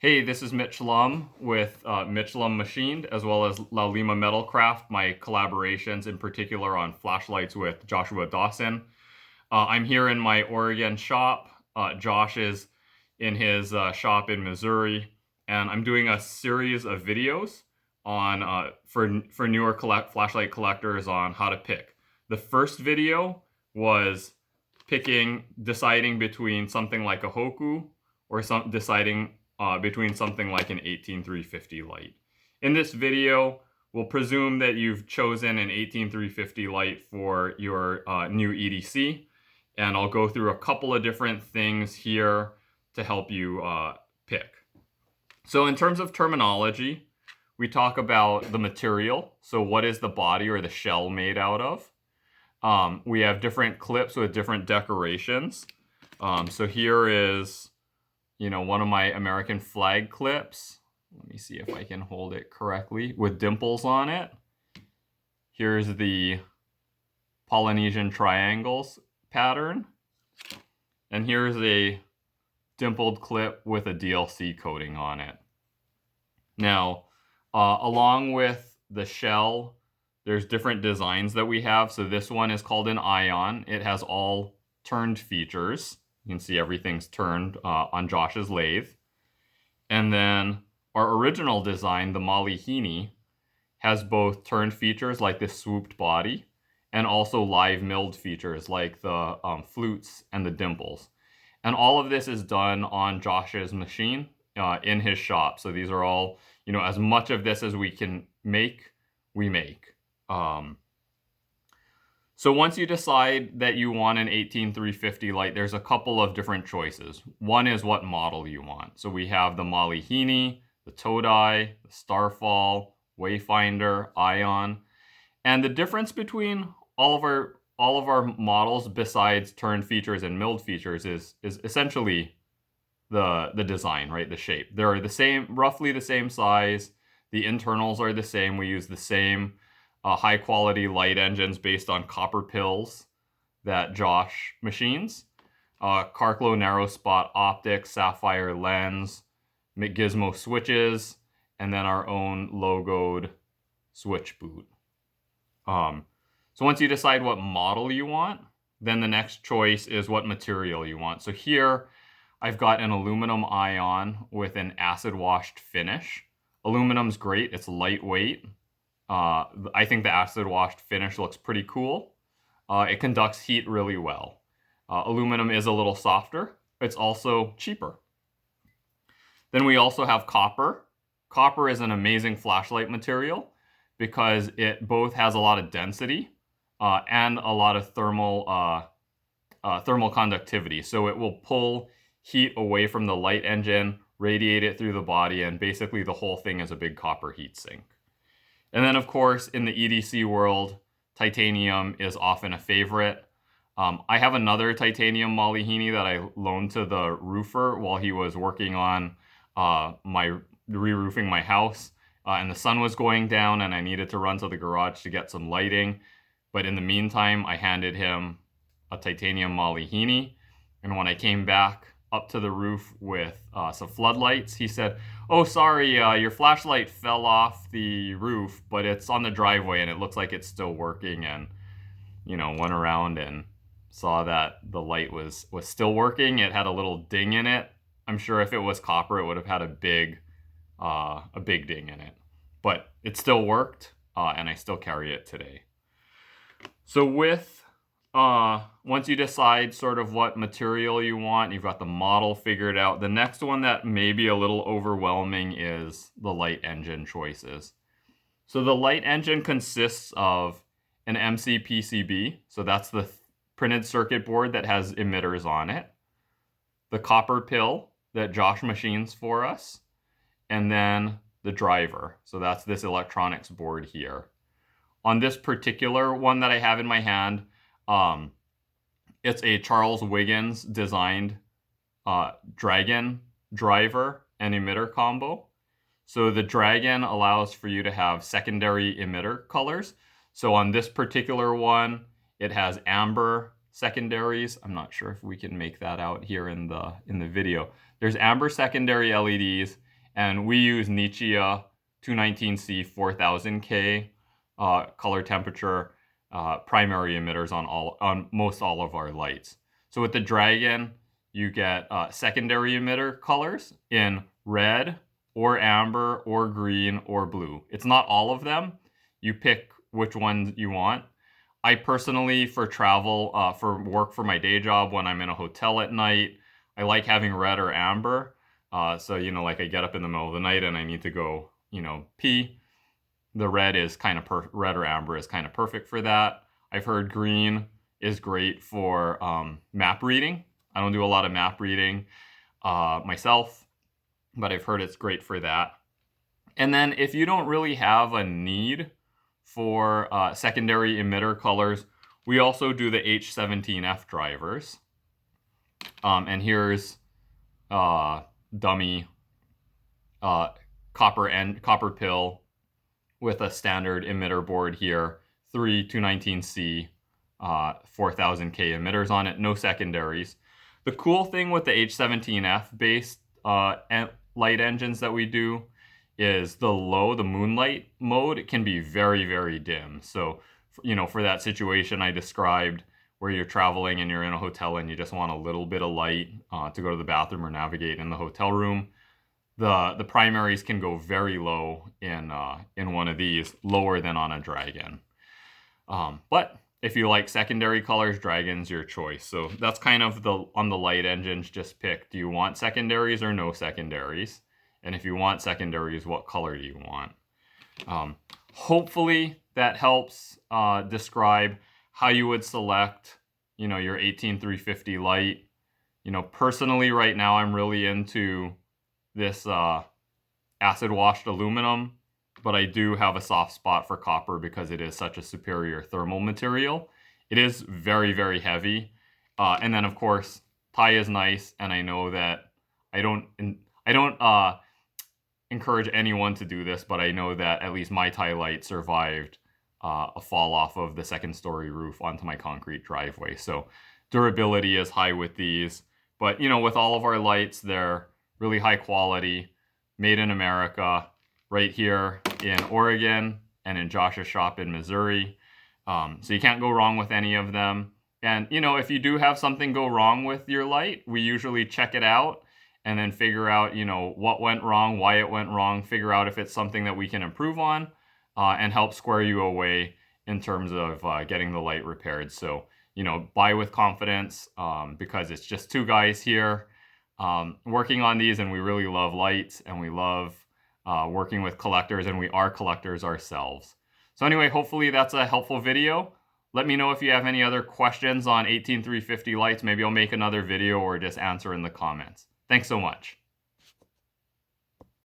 Hey, this is Mitch Lum with Mitch Lum Machined, as well as Laulima Metal Craft, my collaborations in particular on flashlights with Joshua Dawson. I'm here in my Oregon shop. Josh is in his shop in Missouri, and I'm doing a series of videos on for newer flashlight collectors on how to pick. The first video was deciding between something like a Hoku or deciding between something like an 18350 light. In this video, we'll presume that you've chosen an 18350 light for your new EDC, and I'll go through a couple of different things here to help you pick. So in terms of terminology, we talk about the material. So what is the body or the shell made out of? We have different clips with different decorations. So here is, one of my American flag clips. Let me see if I can hold it correctly with dimples on it. Here's the Polynesian triangles pattern. And here's a dimpled clip with a DLC coating on it. Now, along with the shell, there's different designs that we have. So this one is called an ion. It has all turned features. You can see everything's turned on Josh's lathe. And then our original design, the Malihini, has both turned features like this swooped body and also live milled features like the flutes and the dimples. And all of this is done on Josh's machine in his shop. So these are all, as much of this as we can make, we make. So once you decide that you want an 18350 light, there's a couple of different choices. One is what model you want. So we have the Malihini, the Todai, the Starfall, Wayfinder, Ion. And the difference between all of our models besides turned features and milled features is essentially the design, right? The shape. They're roughly the same size. The internals are the same. We use the same high quality light engines based on copper pills that Josh machines. Carclo narrow spot optics, sapphire lens, McGizmo switches, and then our own logoed switch boot. So once you decide what model you want, then the next choice is what material you want. So here I've got an aluminum ion with an acid washed finish. Aluminum's great, it's lightweight. I think the acid washed finish looks pretty cool. It conducts heat really well. Aluminum is a little softer. It's also cheaper. Then we also have copper. Copper is an amazing flashlight material because it both has a lot of density and a lot of thermal conductivity. So it will pull heat away from the light engine, radiate it through the body, and basically the whole thing is a big copper heat sink. And then, of course, in the EDC world, titanium is often a favorite. I have another titanium Malihini that I loaned to the roofer while he was working on re-roofing my house. And the sun was going down and I needed to run to the garage to get some lighting. But in the meantime, I handed him a titanium Malihini. And when I came back up to the roof with some floodlights, he said, "Oh, sorry, your flashlight fell off the roof, but it's on the driveway and it looks like it's still working." And, went around and saw that the light was still working. It had a little ding in it. I'm sure if it was copper, it would have had a big ding in it. But it still worked, and I still carry it today. So once you decide sort of what material you want, you've got the model figured out, the next one that may be a little overwhelming is the light engine choices. So the light engine consists of an MCPCB, so that's the printed circuit board that has emitters on it, the copper pill that Josh machines for us, and then the driver. So that's this electronics board here. On this particular one that I have in my hand, it's a Charles Wiggins designed Dragon driver and emitter combo. So the Dragon allows for you to have secondary emitter colors. So on this particular one, it has amber secondaries. I'm not sure if we can make that out here in the video. There's amber secondary LEDs, And we use Nichia 219C 4000K color temperature primary emitters on most all of our lights. So with the Dragon, you get secondary emitter colors in red or amber or green or blue. It's not all of them. You pick which ones you want. I personally, for travel, for work for my day job, when I'm in a hotel at night, I like having red or amber. So, like I get up in the middle of the night and I need to go, pee. The red is red or amber is kind of perfect for that. I've heard green is great for map reading. I don't do a lot of map reading myself, but I've heard it's great for that. And then if you don't really have a need for secondary emitter colors, we also do the H17F drivers. And here's dummy copper pill with a standard emitter board here, 3 219C 4000K emitters on it, no secondaries. The cool thing with the H17F based light engines that we do is the moonlight mode, it can be very, very dim. So, for that situation I described where you're traveling and you're in a hotel and you just want a little bit of light to go to the bathroom or navigate in the hotel room, the primaries can go very low in one of these, lower than on a Dragon. But if you like secondary colors, Dragon's your choice. So that's kind of on the light engines, just pick, do you want secondaries or no secondaries? And if you want secondaries, what color do you want? Hopefully that helps describe how you would select, your 18350 light. Personally right now I'm really into this acid washed aluminum, but I do have a soft spot for copper because it is such a superior thermal material. It is very, very heavy. And then of course, tie is nice, and I know that I don't encourage anyone to do this, but I know that at least my tie light survived a fall off of the second story roof onto my concrete driveway. So durability is high with these, but with all of our lights, they're really high quality, made in America, right here in Oregon and in Josh's shop in Missouri. So you can't go wrong with any of them. And if you do have something go wrong with your light, we usually check it out and then figure out, what went wrong, why it went wrong, figure out if it's something that we can improve on, and help square you away in terms of getting the light repaired. So, buy with confidence because it's just two guys here working on these, and we really love lights, and we love working with collectors, and we are collectors ourselves. So anyway, hopefully that's a helpful video. Let me know if you have any other questions on 18350 lights. Maybe I'll make another video or just answer in the comments. Thanks so much.